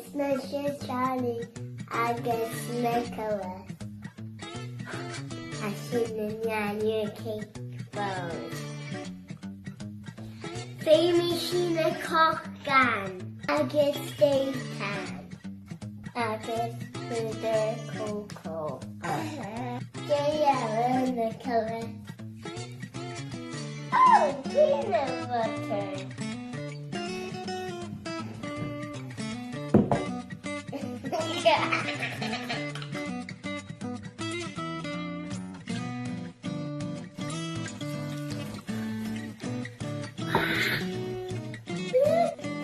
Snusher Charlie agus Nicholas. A sin na neanú cake bones. Féimi sin na coch gan agus Daytan agus Brother Coco. Gael Nicholas. Oh, peanut butter.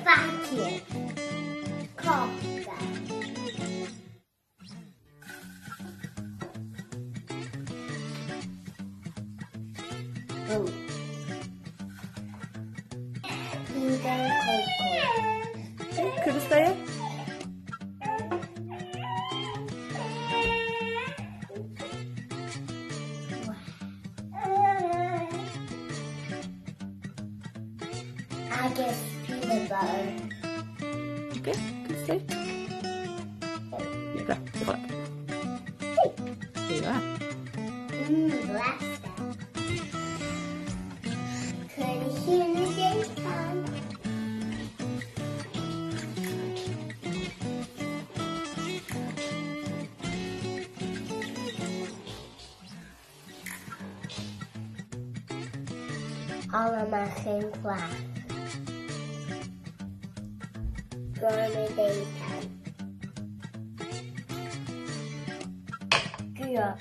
Vacuum. Coffee. Oh. Peter Coco. Could have stayed? I guess peanut butter. Okay, could stay. You got it. There you are. Bless them. Could hear the day come. Allemaal geen kwaad. Gonna daytime. Ja.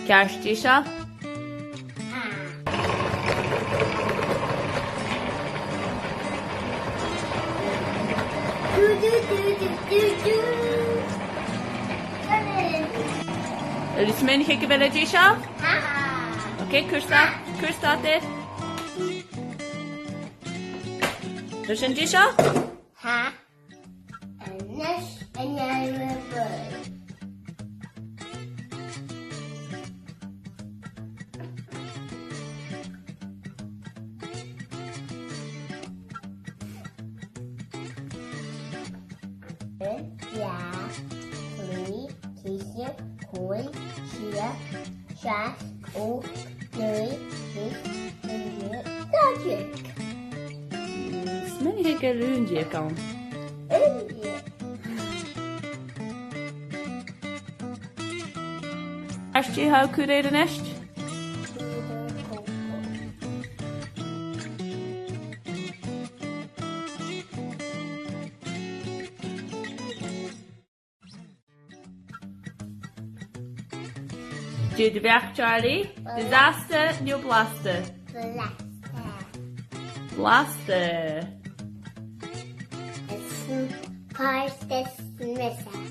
Kerstje, Sha? Vil du smøre ikke vel det, Sha? Okay, kursta det. Du skjønner, Sha? Ha? En nes en jij bird. Ja, 3, 4, 5, 6, 6, 8, 9, 10, 11, 12. Smør ikke rundt, jeg kan. Kerstje, how could I nest? Do the back, Charlie. Disaster, new blaster. Blaster. Het paard is missen.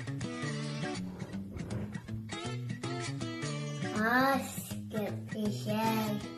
Ah, skip, jij.